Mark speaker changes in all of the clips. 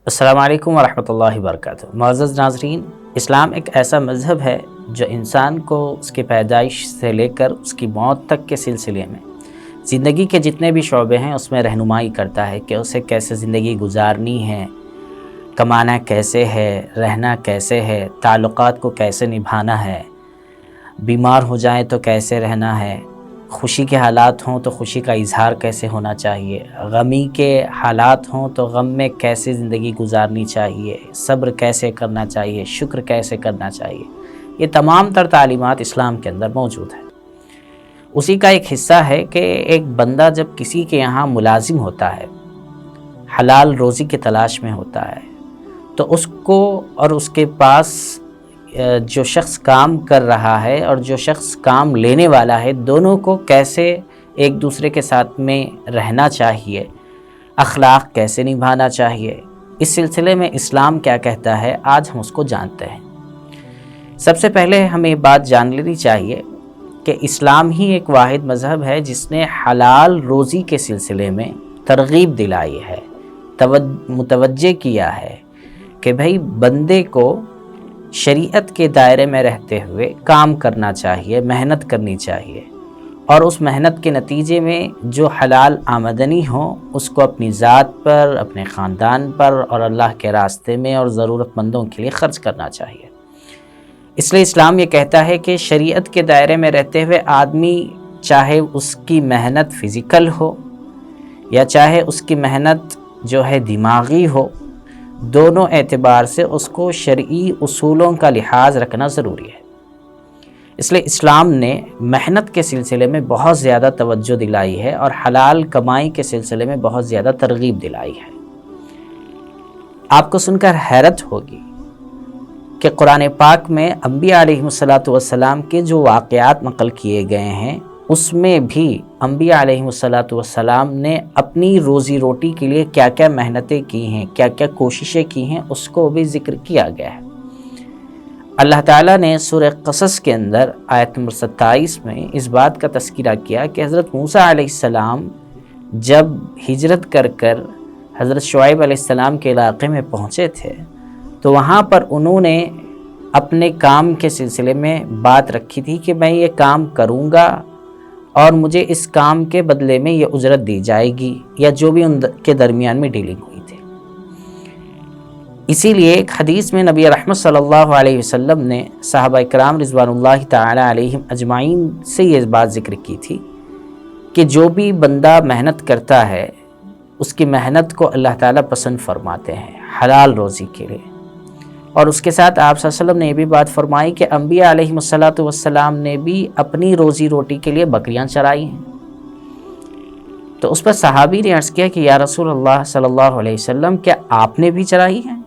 Speaker 1: السلام علیکم ورحمۃ اللہ وبرکاتہ۔ معزز ناظرین، اسلام ایک ایسا مذہب ہے جو انسان کو اس کی پیدائش سے لے کر اس کی موت تک کے سلسلے میں زندگی کے جتنے بھی شعبے ہیں اس میں رہنمائی کرتا ہے کہ اسے کیسے زندگی گزارنی ہے، کمانا کیسے ہے، رہنا کیسے ہے، تعلقات کو کیسے نبھانا ہے، بیمار ہو جائیں تو کیسے رہنا ہے، خوشی کے حالات ہوں تو خوشی کا اظہار کیسے ہونا چاہیے، غمی کے حالات ہوں تو غم میں کیسے زندگی گزارنی چاہیے، صبر کیسے کرنا چاہیے، شکر کیسے کرنا چاہیے، یہ تمام تر تعلیمات اسلام کے اندر موجود ہیں۔ اسی کا ایک حصہ ہے کہ ایک بندہ جب کسی کے یہاں ملازم ہوتا ہے، حلال روزی کی تلاش میں ہوتا ہے، تو اس کو اور اس کے پاس جو شخص کام کر رہا ہے اور جو شخص کام لینے والا ہے، دونوں کو کیسے ایک دوسرے کے ساتھ میں رہنا چاہیے، اخلاق کیسے نبھانا چاہیے، اس سلسلے میں اسلام کیا کہتا ہے، آج ہم اس کو جانتے ہیں۔ سب سے پہلے ہمیں بات جان لینی چاہیے کہ اسلام ہی ایک واحد مذہب ہے جس نے حلال روزی کے سلسلے میں ترغیب دلائی ہے، متوجہ کیا ہے کہ بھئی بندے کو شریعت کے دائرے میں رہتے ہوئے کام کرنا چاہیے، محنت کرنی چاہیے، اور اس محنت کے نتیجے میں جو حلال آمدنی ہو اس کو اپنی ذات پر، اپنے خاندان پر اور اللہ کے راستے میں اور ضرورت مندوں کے لیے خرچ کرنا چاہیے۔ اس لیے اسلام یہ کہتا ہے کہ شریعت کے دائرے میں رہتے ہوئے آدمی چاہے اس کی محنت فزیکل ہو یا چاہے اس کی محنت جو ہے دماغی ہو، دونوں اعتبار سے اس کو شرعی اصولوں کا لحاظ رکھنا ضروری ہے۔ اس لیے اسلام نے محنت کے سلسلے میں بہت زیادہ توجہ دلائی ہے اور حلال کمائی کے سلسلے میں بہت زیادہ ترغیب دلائی ہے۔ آپ کو سن کر حیرت ہوگی کہ قرآن پاک میں انبیاء علیہ السلام کے جو واقعات نقل کیے گئے ہیں اس میں بھی انبیاء علیہ السلام نے اپنی روزی روٹی کے لیے کیا کیا محنتیں کی ہیں، کیا کیا کوششیں کی ہیں، اس کو بھی ذکر کیا گیا ہے۔ اللہ تعالیٰ نے سورہ قصص کے اندر آیت نمبر 27 میں اس بات کا تذکرہ کیا کہ حضرت موسیٰ علیہ السلام جب ہجرت کر کر حضرت شعیب علیہ السلام کے علاقے میں پہنچے تھے تو وہاں پر انہوں نے اپنے کام کے سلسلے میں بات رکھی تھی کہ میں یہ کام کروں گا اور مجھے اس کام کے بدلے میں یہ اجرت دی جائے گی، یا جو بھی ان کے درمیان میں ڈیلنگ ہوئی تھی۔ اسی لیے ایک حدیث میں نبی رحمت صلی اللہ علیہ وسلم نے صحابہ کرام رضوان اللہ تعالی علیہم اجمعین سے یہ بات ذکر کی تھی کہ جو بھی بندہ محنت کرتا ہے اس کی محنت کو اللہ تعالیٰ پسند فرماتے ہیں حلال روزی کے لیے، اور اس کے ساتھ آپ صلی اللہ علیہ وسلم نے یہ بھی بات فرمائی کہ انبیاء علیہ السلام نے بھی اپنی روزی روٹی کے لیے بکریاں چرائی ہیں۔ تو اس پر صحابی نے عرض کیا کہ یا رسول اللہ صلی اللہ علیہ وسلم، کیا آپ نے بھی چرائی ہیں؟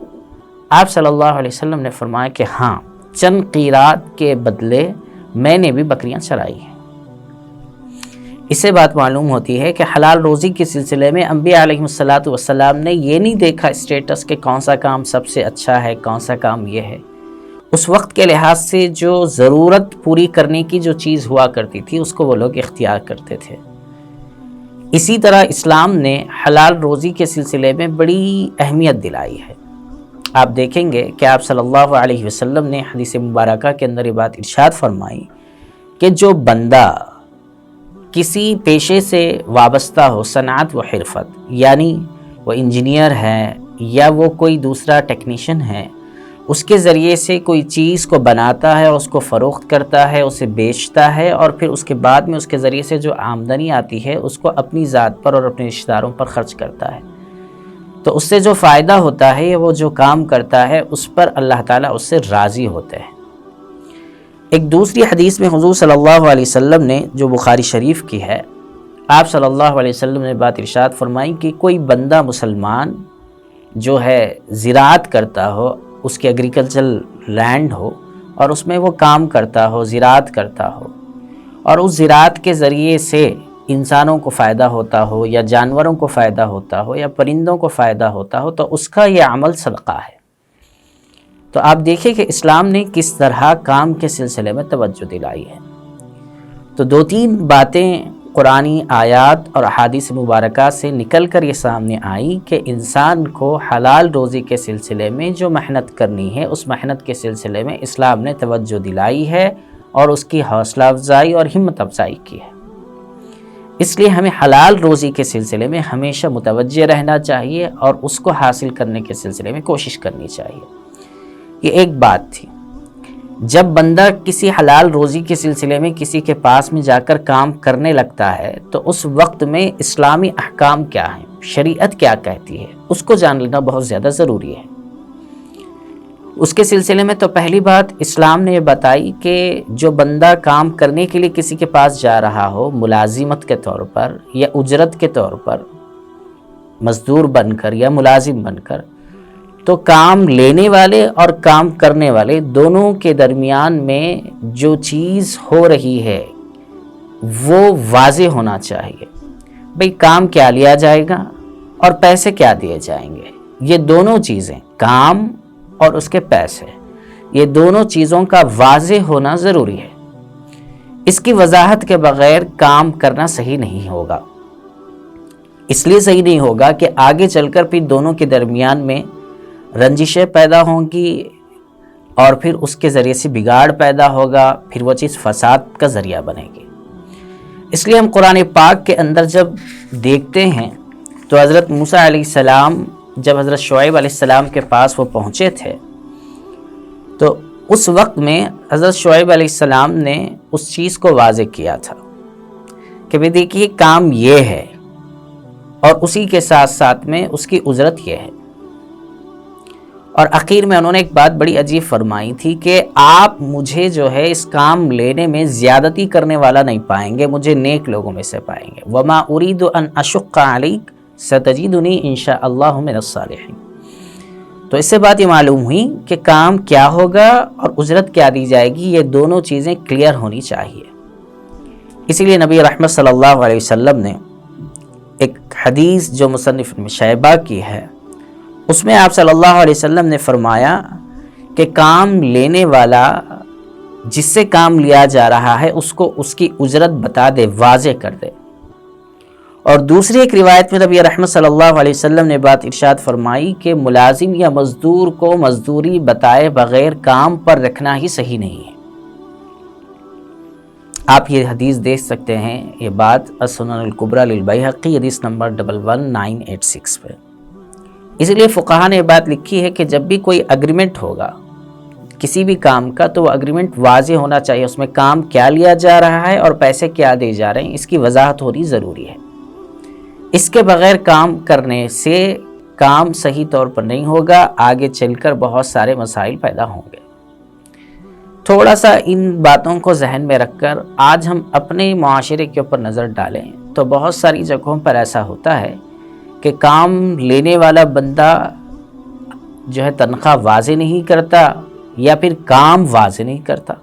Speaker 1: آپ صلی اللہ علیہ وسلم نے فرمایا کہ ہاں، چند قیرات کے بدلے میں نے بھی بکریاں چرائی ہیں۔ اس سے بات معلوم ہوتی ہے کہ حلال روزی کے سلسلے میں انبیاء علیہ السلام نے یہ نہیں دیکھا اسٹیٹس کہ کون سا کام سب سے اچھا ہے، کون سا کام یہ ہے۔ اس وقت کے لحاظ سے جو ضرورت پوری کرنے کی جو چیز ہوا کرتی تھی اس کو وہ لوگ اختیار کرتے تھے۔ اسی طرح اسلام نے حلال روزی کے سلسلے میں بڑی اہمیت دلائی ہے۔ آپ دیکھیں گے کہ آپ صلی اللہ علیہ وسلم نے حدیث مبارکہ کے اندر یہ بات ارشاد فرمائی کہ جو بندہ کسی پیشے سے وابستہ ہو، صنعت و حرفت، یعنی وہ انجینئر ہے یا وہ کوئی دوسرا ٹیکنیشین ہے، اس کے ذریعے سے کوئی چیز کو بناتا ہے اور اس کو فروخت کرتا ہے، اسے بیچتا ہے، اور پھر اس کے بعد میں اس کے ذریعے سے جو آمدنی آتی ہے اس کو اپنی ذات پر اور اپنے رشتہ داروں پر خرچ کرتا ہے، تو اس سے جو فائدہ ہوتا ہے وہ جو کام کرتا ہے اس پر اللہ تعالیٰ اس سے راضی ہوتے ہیں۔ ایک دوسری حدیث میں حضور صلی اللہ علیہ وسلم نے جو بخاری شریف کی ہے، آپ صلی اللہ علیہ وسلم نے بات ارشاد فرمائی کہ کوئی بندہ مسلمان جو ہے زراعت کرتا ہو، اس کی ایگریکلچرل لینڈ ہو اور اس میں وہ کام کرتا ہو، زراعت کرتا ہو، اور اس زراعت کے ذریعے سے انسانوں کو فائدہ ہوتا ہو یا جانوروں کو فائدہ ہوتا ہو یا پرندوں کو فائدہ ہوتا ہو، تو اس کا یہ عمل صدقہ ہے۔ تو آپ دیکھیں کہ اسلام نے کس طرح کام کے سلسلے میں توجہ دلائی ہے۔ تو دو تین باتیں قرآنی آیات اور احادیث مبارکہ سے نکل کر یہ سامنے آئی کہ انسان کو حلال روزی کے سلسلے میں جو محنت کرنی ہے اس محنت کے سلسلے میں اسلام نے توجہ دلائی ہے اور اس کی حوصلہ افزائی اور ہمت افزائی کی ہے۔ اس لیے ہمیں حلال روزی کے سلسلے میں ہمیشہ متوجہ رہنا چاہیے اور اس کو حاصل کرنے کے سلسلے میں کوشش کرنی چاہیے۔ یہ ایک بات تھی۔ جب بندہ کسی حلال روزی کے سلسلے میں کسی کے پاس میں جا کر کام کرنے لگتا ہے تو اس وقت میں اسلامی احکام کیا ہیں، شریعت کیا کہتی ہے، اس کو جان لینا بہت زیادہ ضروری ہے۔ اس کے سلسلے میں تو پہلی بات اسلام نے یہ بتائی کہ جو بندہ کام کرنے کے لیے کسی کے پاس جا رہا ہو ملازمت کے طور پر یا اجرت کے طور پر، مزدور بن کر یا ملازم بن کر، تو کام لینے والے اور کام کرنے والے دونوں کے درمیان میں جو چیز ہو رہی ہے وہ واضح ہونا چاہیے۔ بھئی کام کیا لیا جائے گا اور پیسے کیا دیے جائیں گے، یہ دونوں چیزیں، کام اور اس کے پیسے، یہ دونوں چیزوں کا واضح ہونا ضروری ہے۔ اس کی وضاحت کے بغیر کام کرنا صحیح نہیں ہوگا۔ اس لیے صحیح نہیں ہوگا کہ آگے چل کر پھر دونوں کے درمیان میں رنجشیں پیدا ہوں گی اور پھر اس کے ذریعے سے بگاڑ پیدا ہوگا، پھر وہ چیز فساد کا ذریعہ بنے گی۔ اس لیے ہم قرآن پاک کے اندر جب دیکھتے ہیں تو حضرت موسیٰ علیہ السلام جب حضرت شعیب علیہ السلام کے پاس وہ پہنچے تھے تو اس وقت میں حضرت شعیب علیہ السلام نے اس چیز کو واضح کیا تھا کہ بھئی دیکھیے کام یہ ہے اور اسی کے ساتھ ساتھ میں اس کی اجرت یہ ہے۔ اور اخیر میں انہوں نے ایک بات بڑی عجیب فرمائی تھی کہ آپ مجھے جو ہے اس کام لینے میں زیادتی کرنے والا نہیں پائیں گے، مجھے نیک لوگوں میں سے پائیں گے۔ وَمَا أُرِيدُ أَنْ أَشُقَّ عَلَيْكَ سَتَجِدُنِي إِن شَاءَ اللَّهُ مِنَ الصَّالِحِينَ۔ تو اس سے بات یہ معلوم ہوئی کہ کام کیا ہوگا اور اجرت کیا دی جائے گی، یہ دونوں چیزیں کلیئر ہونی چاہیے۔ اسی لیے نبی رحمت صلی اللہ علیہ وسلم نے ایک حدیث جو مصنف ابن شیبہ کی ہے اس میں آپ صلی اللہ علیہ وسلم نے فرمایا کہ کام لینے والا جس سے کام لیا جا رہا ہے اس کو اس کی اجرت بتا دے، واضح کر دے۔ اور دوسری ایک روایت میں نبی رحمت صلی اللہ علیہ وسلم نے بات ارشاد فرمائی کہ ملازم یا مزدور کو مزدوری بتائے بغیر کام پر رکھنا ہی صحیح نہیں ہے۔ آپ یہ حدیث دیکھ سکتے ہیں، یہ بات السنن الکبریٰ للبیہقی حدیث نمبر 11986 پہ۔ اس لیے فقہا نے یہ بات لکھی ہے کہ جب بھی کوئی اگریمنٹ ہوگا کسی بھی کام کا تو وہ اگریمنٹ واضح ہونا چاہیے، اس میں کام کیا لیا جا رہا ہے اور پیسے کیا دے جا رہے ہیں، اس کی وضاحت ہونی ضروری ہے۔ اس کے بغیر کام کرنے سے کام صحیح طور پر نہیں ہوگا، آگے چل کر بہت سارے مسائل پیدا ہوں گے۔ تھوڑا سا ان باتوں کو ذہن میں رکھ کر آج ہم اپنے معاشرے کے اوپر نظر ڈالیں تو بہت ساری جگہوں پر ایسا ہوتا ہے کہ کام لینے والا بندہ جو ہے تنخواہ واضح نہیں کرتا یا پھر کام واضح نہیں کرتا،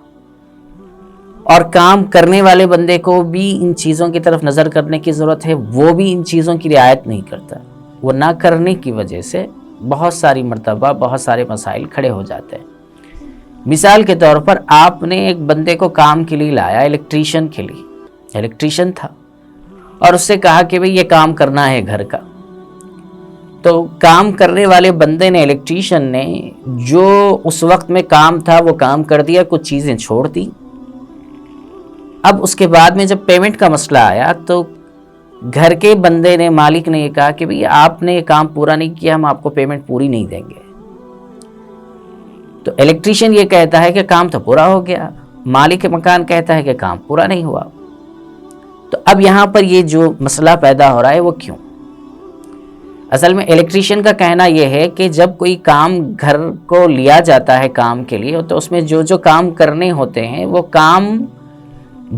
Speaker 1: اور کام کرنے والے بندے کو بھی ان چیزوں کی طرف نظر کرنے کی ضرورت ہے، وہ بھی ان چیزوں کی رعایت نہیں کرتا۔ وہ نہ کرنے کی وجہ سے بہت ساری مرتبہ بہت سارے مسائل کھڑے ہو جاتے ہیں۔ مثال کے طور پر آپ نے ایک بندے کو کام کے لیے لایا، الیکٹریشین کے لیے، الیکٹریشین تھا، اور اس سے کہا کہ بھئی یہ کام کرنا ہے گھر کا۔ تو کام کرنے والے بندے نے، الیکٹریشین نے، جو اس وقت میں کام تھا وہ کام کر دیا، کچھ چیزیں چھوڑ دی۔ اب اس کے بعد میں جب پیمنٹ کا مسئلہ آیا تو گھر کے بندے نے، مالک نے یہ کہا کہ بھئی آپ نے یہ کام پورا نہیں کیا، ہم آپ کو پیمنٹ پوری نہیں دیں گے۔ تو الیکٹریشین یہ کہتا ہے کہ کام تو پورا ہو گیا، مالک مکان کہتا ہے کہ کام پورا نہیں ہوا۔ تو اب یہاں پر یہ جو مسئلہ پیدا ہو رہا ہے وہ کیوں؟ اصل میں الیکٹریشین کا کہنا یہ ہے کہ جب کوئی کام گھر کو لیا جاتا ہے کام کے لیے تو اس میں جو جو کام کرنے ہوتے ہیں وہ کام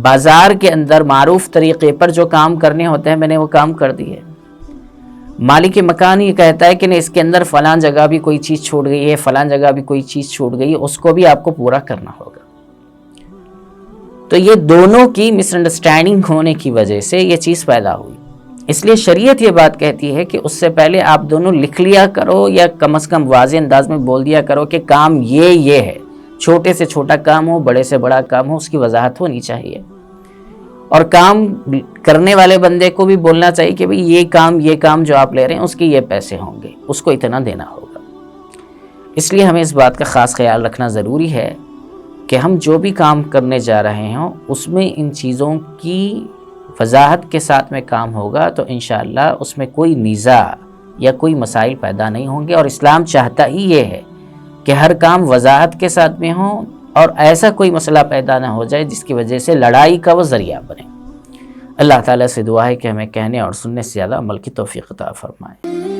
Speaker 1: بازار کے اندر معروف طریقے پر جو کام کرنے ہوتے ہیں میں نے وہ کام کر دیے۔ مالک مکان یہ کہتا ہے کہ نہیں، اس کے اندر فلاں جگہ بھی کوئی چیز چھوٹ گئی ہے، فلاں جگہ بھی کوئی چیز چھوٹ گئی ہے، اس کو بھی آپ کو پورا کرنا ہوگا۔ تو یہ دونوں کی مس انڈرسٹینڈنگ ہونے کی وجہ سے یہ چیز پیدا ہوئی۔ اس لیے شریعت یہ بات کہتی ہے کہ اس سے پہلے آپ دونوں لکھ لیا کرو یا کم از کم واضح انداز میں بول دیا کرو کہ کام یہ ہے، چھوٹے سے چھوٹا کام ہو، بڑے سے بڑا کام ہو، اس کی وضاحت ہونی چاہیے۔ اور کام کرنے والے بندے کو بھی بولنا چاہیے کہ بھئی یہ کام جو آپ لے رہے ہیں اس کے یہ پیسے ہوں گے، اس کو اتنا دینا ہوگا۔ اس لیے ہمیں اس بات کا خاص خیال رکھنا ضروری ہے کہ ہم جو بھی کام کرنے جا رہے ہوں اس میں ان چیزوں کی وضاحت کے ساتھ میں کام ہوگا تو انشاءاللہ اس میں کوئی نزاع یا کوئی مسائل پیدا نہیں ہوں گے، اور اسلام چاہتا ہی یہ ہے کہ ہر کام وضاحت کے ساتھ میں ہوں اور ایسا کوئی مسئلہ پیدا نہ ہو جائے جس کی وجہ سے لڑائی کا وہ ذریعہ بنے۔ اللہ تعالیٰ سے دعا ہے کہ ہمیں کہنے اور سننے سے زیادہ عمل کی توفیق عطا فرمائے۔